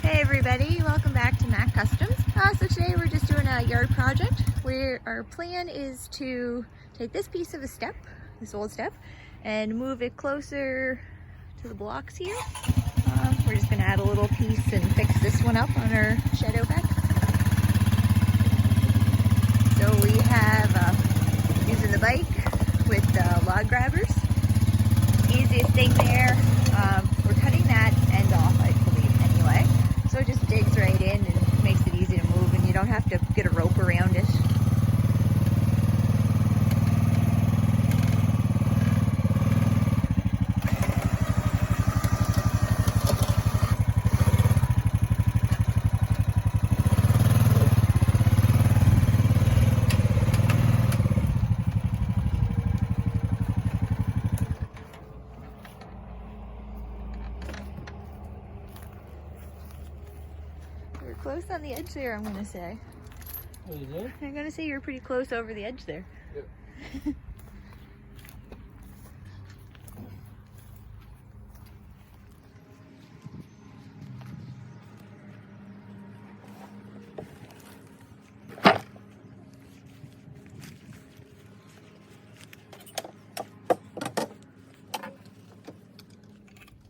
Hey everybody, welcome back to MacCustoms. So today we're just doing a yard project where our plan is to take this piece of a step, this old step, and move it closer to the blocks here. We're just going to add a little piece and fix this one up on our shed out back. So we have using the bike with log grabbers. Easiest thing there. We're cutting that end off, I believe, anyway. So it just digs right in and makes it easy to move, and you don't have to get a rope around it. You're close on the edge there, I'm going to say. What is that? I'm going to say you're pretty close over the edge there. Yep.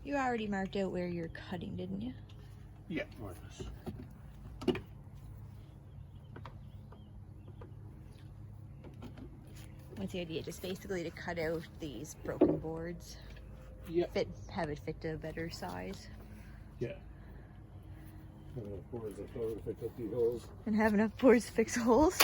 You already marked out where you're cutting, didn't you? Yeah, more or less. What's the idea? Just basically to cut out these broken boards? Yep. Have it fit to a better size? Yeah. Boards left over to fix up these holes. And have enough boards to fix holes?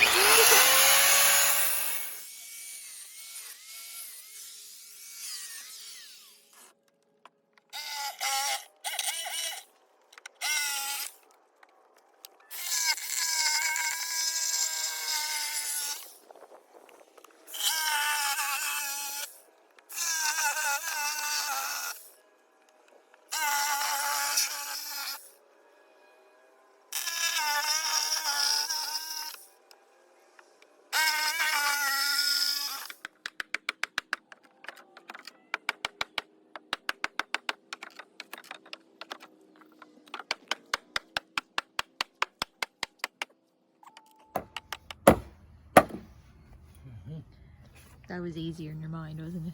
That was easier in your mind, wasn't it?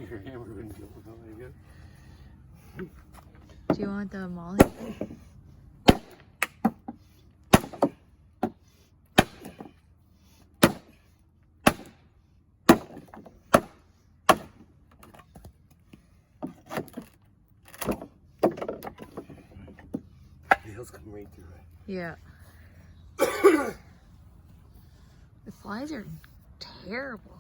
Your hammer wouldn't go very good. Do you want the molly? Nails come right through it. Yeah. The flies are terrible.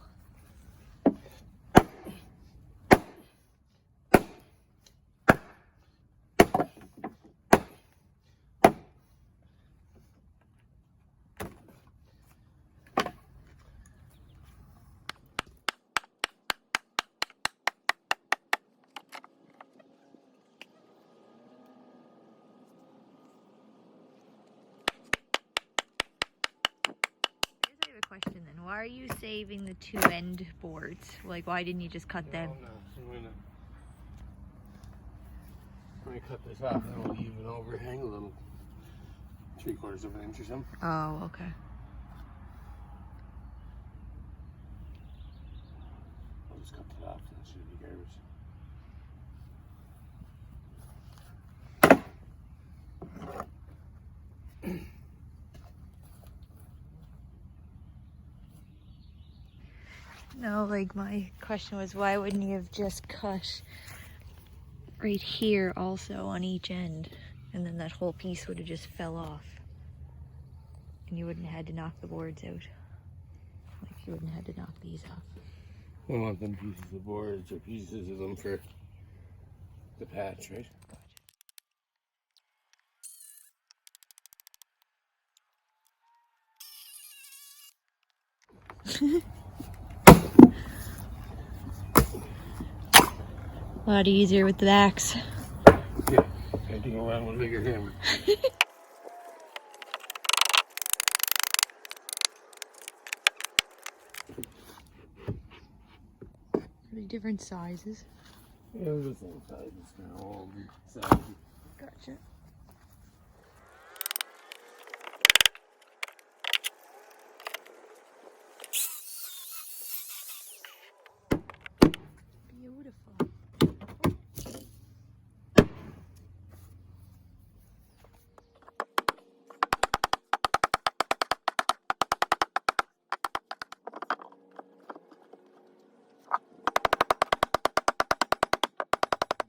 Question then, why are you saving the two end boards? Like, why didn't you just cut them? No, I'm gonna cut this off and we'll leave an overhang, a little 3/4 of an inch or something. Oh, okay. I'll just cut that off and it should be garbage. No, like my question was, why wouldn't you have just cut right here also on each end, and then that whole piece would have just fell off, and you wouldn't have had to knock the boards out. Like, you wouldn't have had to knock these off. We want them pieces of boards or pieces of them for the patch, right? A lot easier with the axe. Yeah, can't go around with a bigger hammer. Maybe different sizes. Yeah, they're the same size. It's kind of all the sizes. Gotcha. Beautiful.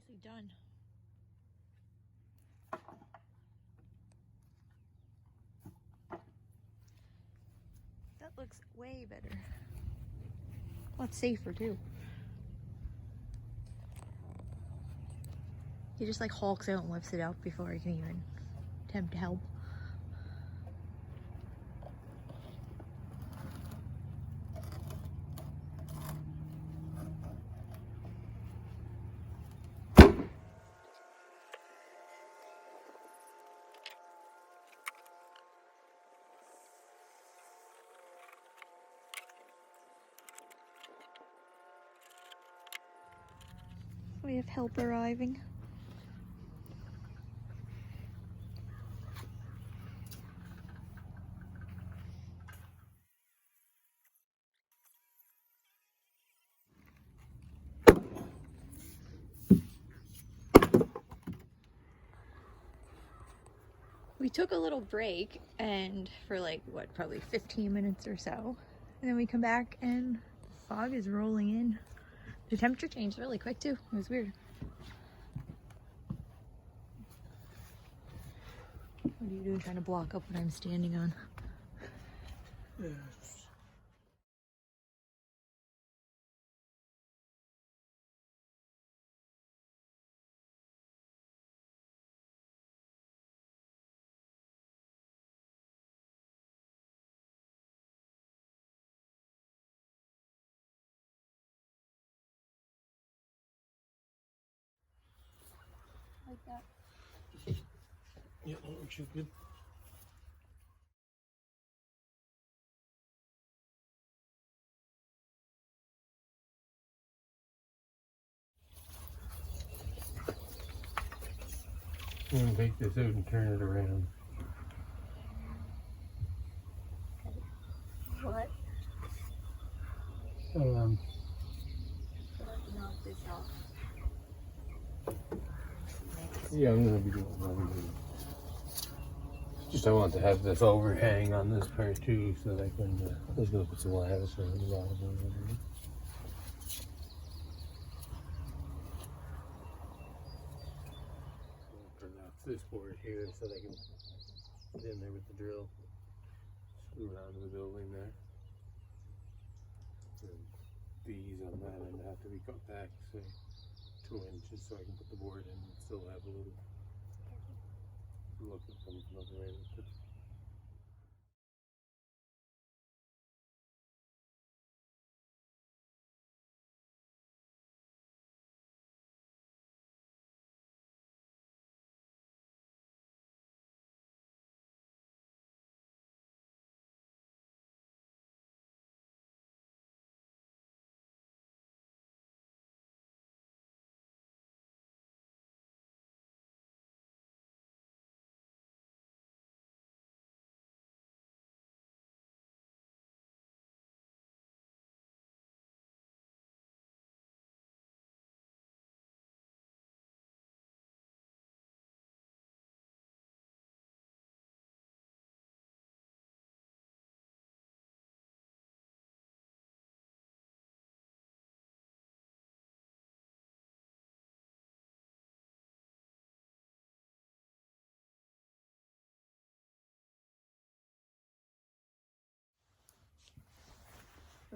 Nicely done. That looks way better. A lot safer too. He just like hulks out and lifts it up before he can even attempt to help. We have help arriving. We took a little break and for like what, probably 15 minutes or so. And then we come back and fog is rolling in. The temperature changed really quick too. It was weird. What are you doing, trying to block up what I'm standing on? Yeah. Like that. Yeah, that looks good. I'm gonna take this out and turn it around. What? Um, Knock this off. yeah, I'm gonna be doing everything. Just I want to have this overhang on this part too, so that I can. I was gonna put some lattice around the bottom of it. Turn off this board here so that I can get in there with the drill, screw it onto the building there. And these on that end have to be cut back, say 2 inches, so I can put the board in and still have a little look at them from the way.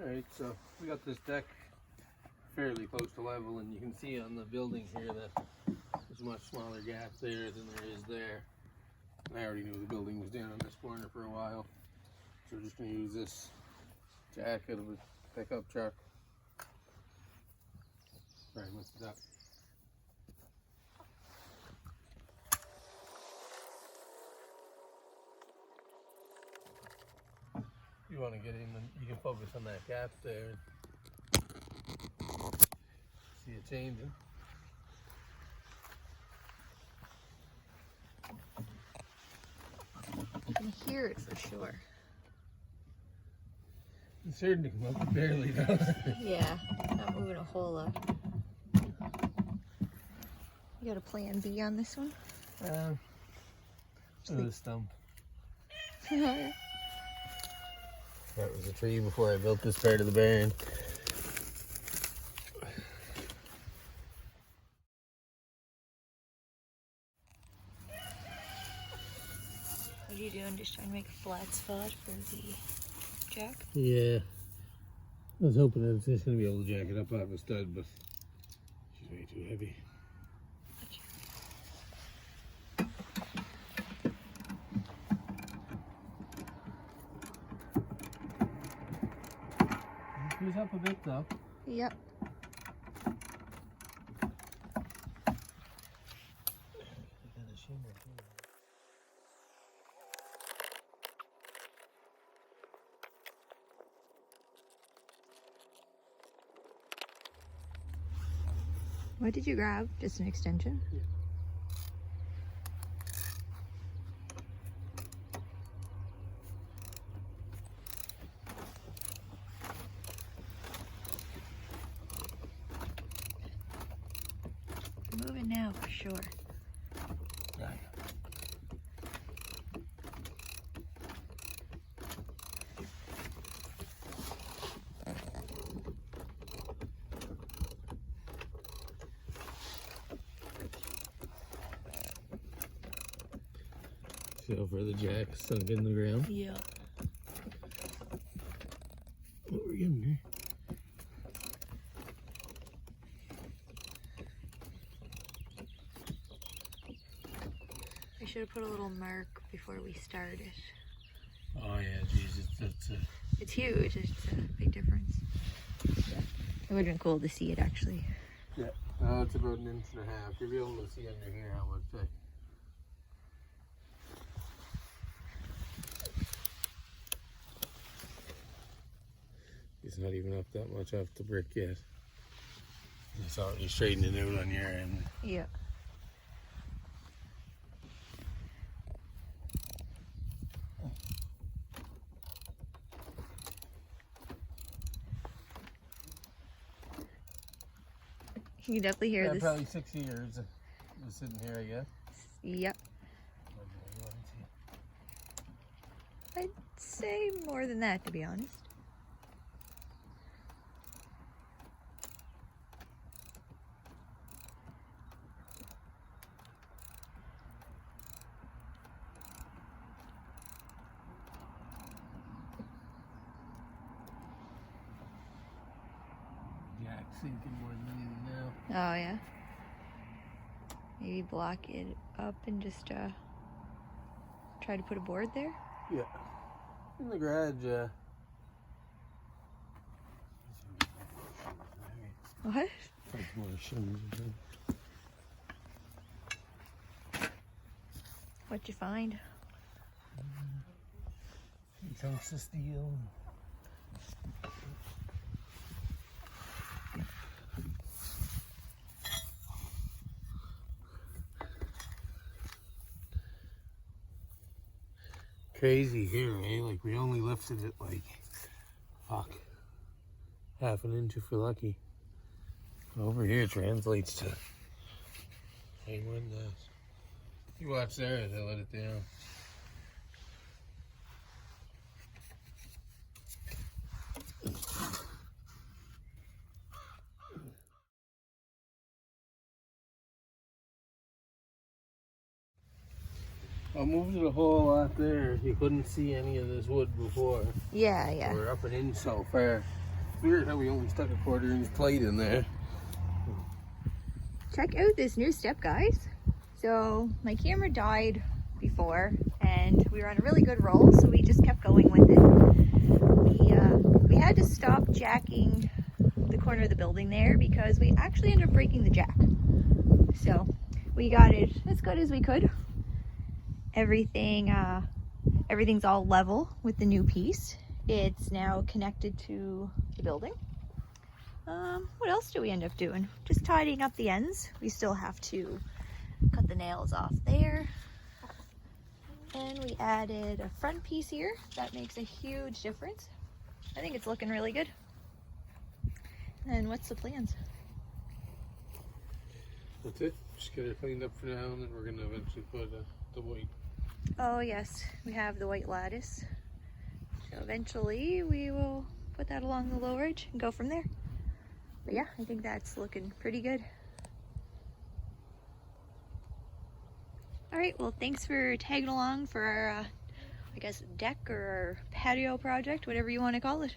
Alright, so we got this deck fairly close to level, and you can see on the building here that there's a much smaller gap there than there is there. And I already knew the building was down on this corner for a while, so we're just going to use this jack out of a pickup truck. Right, lift it up. You want to get in, and you can focus on that gap there. see it changing. You can hear it for sure. It's starting to come up, it barely does. Yeah, not moving a whole lot. You got a plan B on this one? The stump. That was a tree before I built this part of the barn. What are you doing? Just trying to make a flat spot for the jack? Yeah. I was hoping I was just going to be able to jack it up off a stud, but she's way too heavy. He's up a bit though. Yep. What did you grab? Just an extension? Yeah. Moving now for sure. Right. See how far the jack sunk in the ground? Yeah. What we're getting here. I should have put a little mark before we started. Oh yeah, geez, It's huge. It's a big difference. Yeah. It would have been cool to see it actually. yeah. It's about 1.5 inches. You'll be able to see under here how much thick. It's not even up that much off the brick yet. It's already straightening out on your end. Yeah. You can definitely hear this. Probably 6 years just sitting here, I guess. Yep. I'd say more than that, to be honest. Jack sinking more than anything now. Oh yeah. Maybe block it up and just try to put a board there. Yeah. In the garage, What? What'd you find? Chunks of steel. Crazy here, eh? Like we only lifted it like, fuck, 1/2 inch if we're lucky. Over here translates to way more than that. You watch there as I let it down. I moved it a whole lot there. You couldn't see any of this wood before. Yeah, yeah. We're up an inch so far. It's weird how we only stuck a 1/4 inch plate in there. Check out this new step, guys. So my camera died before and we were on a really good roll, so we just kept going with it. We had to stop jacking the corner of the building there because we actually ended up breaking the jack. So we got it as good as we could. Everything's all level with the new piece. It's now connected to the building. What else do we end up doing? Just tidying up the ends. We still have to cut the nails off there. And we added a front piece here. That makes a huge difference. I think it's looking really good. And what's the plans? That's it. Just get it cleaned up for now, and then we're gonna eventually put the white. Oh yes, we have the white lattice. So eventually we will put that along the lower edge and go from there. But yeah, I think that's looking pretty good. All right, well, thanks for tagging along for our, I guess, deck or our patio project, whatever you want to call it.